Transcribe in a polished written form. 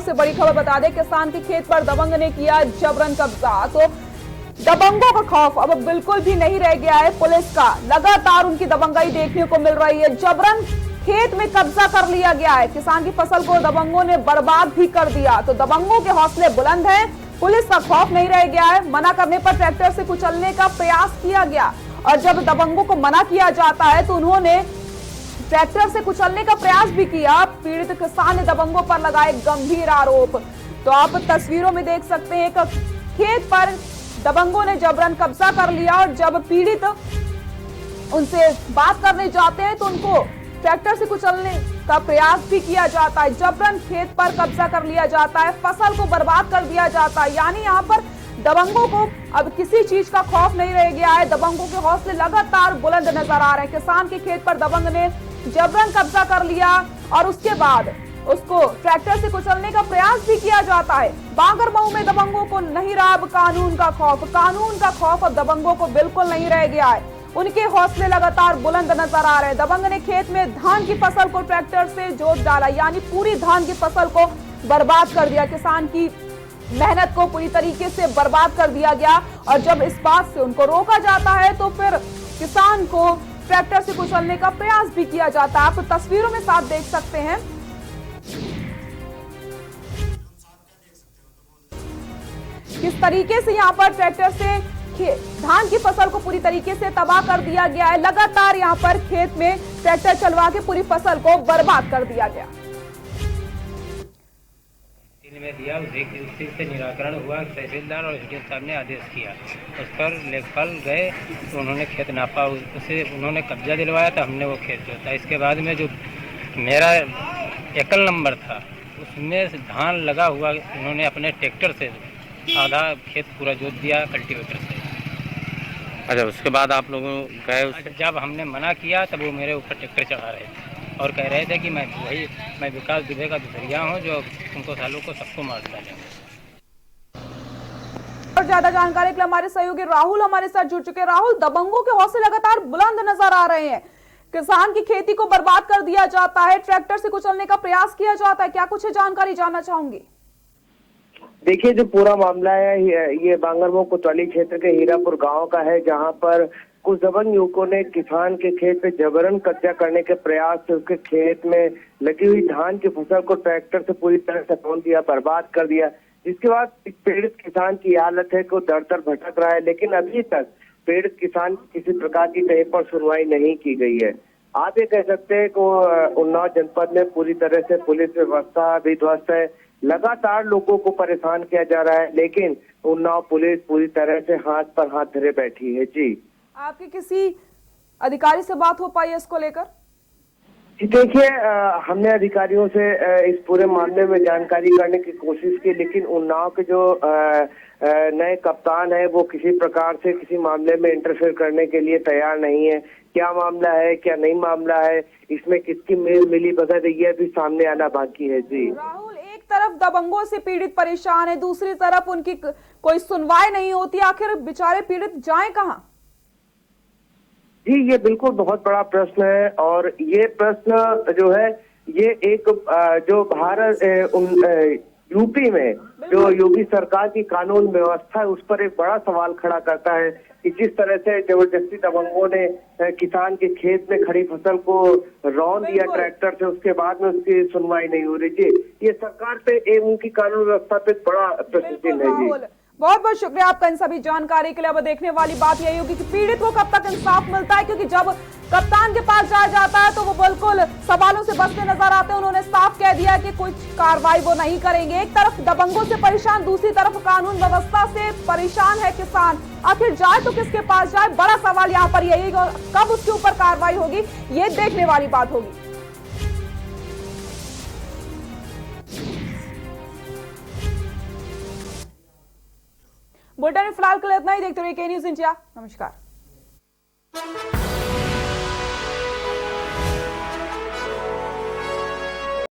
सबसे बड़ी खबर बता दें, किसान के खेत पर दबंग ने किया जबरन कब्जा। तो दबंगों का खौफ अब बिल्कुल भी नहीं रह गया है पुलिस का, लगातार उनकी दबंगाई देखने को मिल रही है। जबरन खेत में कब्जा कर लिया गया है, किसान की फसल को दबंगों ने बर्बाद भी कर दिया। तो दबंगों के हौसले बुलंद हैं, पुलिस का खौफ नहीं रह गया है। मना करने पर ट्रैक्टर से कुचलने का प्रयास किया गया, और जब दबंगों को मना किया जाता है तो उन्होंने ट्रैक्टर से कुचलने का प्रयास भी किया। पीड़ित किसान ने दबंगों पर लगाए गंभीर आरोप। तो आप तस्वीरों में देख सकते हैं, एक खेत पर दबंगों ने जबरन कब्जा कर लिया, और जब पीड़ित उनसे बात करने जाते हैं तो उनको ट्रैक्टर से कुचलने का प्रयास भी किया जाता है। जबरन खेत पर कब्जा कर लिया जाता है, फसल को बर्बाद कर दिया जाता है। यानी यहाँ पर दबंगों को अब किसी चीज का खौफ नहीं रह गया है। दबंगों के हौसले लगातार बुलंद नजर आ रहे हैं। किसान के खेत पर दबंग ने जबरन कब्जा कर लिया, और उसके बाद उसको ट्रैक्टर से कुचलने का प्रयास भी किया जाता है। बांगरमऊ में दबंगों को नहीं रहा अब कानून का खौफ। कानून का खौफ अब दबंगों को बिल्कुल नहीं रह गया है। उनके हौसले लगातार बुलंद नजर आ रहे हैं। दबंग ने खेत में धान की फसल को ट्रैक्टर से जोत डाला, यानी पूरी धान की फसल को बर्बाद कर दिया। किसान की मेहनत को पूरी तरीके से बर्बाद कर दिया गया, और जब इस बात से उनको रोका जाता है तो फिर किसान को ट्रैक्टर से कुचलने का प्रयास भी किया जाता है। आप तस्वीरों में साथ देख सकते हैं किस तरीके से यहाँ पर ट्रैक्टर से धान की फसल को पूरी तरीके से तबाह कर दिया गया है। लगातार यहाँ पर खेत में ट्रैक्टर चलवा के पूरी फसल को बर्बाद कर दिया गया। में दिया, उसी से निराकरण हुआ। तहसीलदार और एसडीएम साहब ने आदेश किया, उस पर लेखपाल गए तो उन्होंने खेत नापा, उसे उन्होंने कब्जा दिलवाया तो हमने वो खेत जोता। इसके बाद में जो मेरा एकल नंबर था उसमें धान लगा हुआ, उन्होंने अपने ट्रैक्टर से आधा खेत पूरा जोत दिया कल्टीवेटर से। अच्छा, उसके बाद आप लोगों गए जब हमने मना किया तब वो मेरे ऊपर ट्रैक्टर चढ़ा रहे थे और कह रहे थे कि मैं विकास दुबे का दुसरिया हूँ जो तुमको सालों को सबको मार डालेंगे। और ज्यादा जानकारी के लिए हमारे सहयोगी राहुल हमारे साथ जुड़ चुके हैं। राहुल, दबंगों के हौसले लगातार बुलंद नजर आ रहे हैं। किसान की खेती को बर्बाद कर दिया जाता है, ट्रैक्टर से कुचलने का प्रयास किया जाता है, क्या कुछ जानकारी जानना चाहूंगी? देखिए, जो पूरा मामला है ये बांगरमऊ कोतवाली क्षेत्र के हीरापुर गांव का है, जहां पर कुछ दबंग युवकों ने किसान के खेत पे जबरन कब्जा करने के प्रयास से उसके खेत में लगी हुई धान की फसल को ट्रैक्टर से पूरी तरह से तोड़ दिया, बर्बाद कर दिया। जिसके बाद पीड़ित किसान की हालत है कि वो दर दर भटक रहा है, लेकिन अभी तक पीड़ित किसान की किसी प्रकार की कहीं पर सुनवाई नहीं की गई है। आप ये कह सकते हैं कि उन्नाव जनपद में पूरी तरह से पुलिस व्यवस्था भी ध्वस्त है, लगातार लोगों को परेशान किया जा रहा है, लेकिन उन्नाव पुलिस पूरी तरह से हाथ पर हाथ धरे बैठी है। जी, आपके किसी अधिकारी से बात हो पाई है इसको लेकर? देखिए, हमने अधिकारियों से इस पूरे मामले में जानकारी करने की कोशिश की, लेकिन उन्नाव के जो नए कप्तान है वो किसी प्रकार से किसी मामले में इंटरफेयर करने के लिए तैयार नहीं है। क्या मामला है, क्या नहीं मामला है, इसमें किसकी मिली भगत, ये भी सामने आना बाकी है। जी राहुल, एक तरफ दबंगों से पीड़ित परेशान है, दूसरी तरफ उनकी कोई सुनवाई नहीं होती, आखिर बेचारे पीड़ित जाएं कहां? जी, ये बिल्कुल बहुत बड़ा प्रश्न है, और ये प्रश्न जो है ये एक जो भारत यूपी में जो योगी सरकार की कानून व्यवस्था है उस पर एक बड़ा सवाल खड़ा करता है कि जिस तरह से जबरदस्ती दबंगों ने किसान के खेत में खड़ी फसल को रौंद दिया ट्रैक्टर से, उसके बाद में उसकी सुनवाई नहीं हो रही। जी, ये सरकार पे उनकी कानून व्यवस्था पे बड़ा प्रश्न चिन्ह है। जी, बहुत बहुत शुक्रिया आपका इन सभी जानकारी के लिए। अब देखने वाली बात यही होगी कि पीड़ित को कब तक इंसाफ मिलता है, क्योंकि जब कप्तान के पास जाया जाता है तो वो बिल्कुल सवालों से बचते नजर आते हैं। उन्होंने साफ कह दिया कि कुछ कार्रवाई वो नहीं करेंगे। एक तरफ दबंगों से परेशान, दूसरी तरफ कानून व्यवस्था से परेशान है किसान। आखिर जाए तो किसके पास जाए, बड़ा सवाल यहाँ पर यही, कब उसके ऊपर कार्रवाई होगी ये देखने वाली बात होगी। बुलेटिन में फिलहाल के लिए इतना ही। देखते रहिए के न्यूज़ इंडिया। नमस्कार।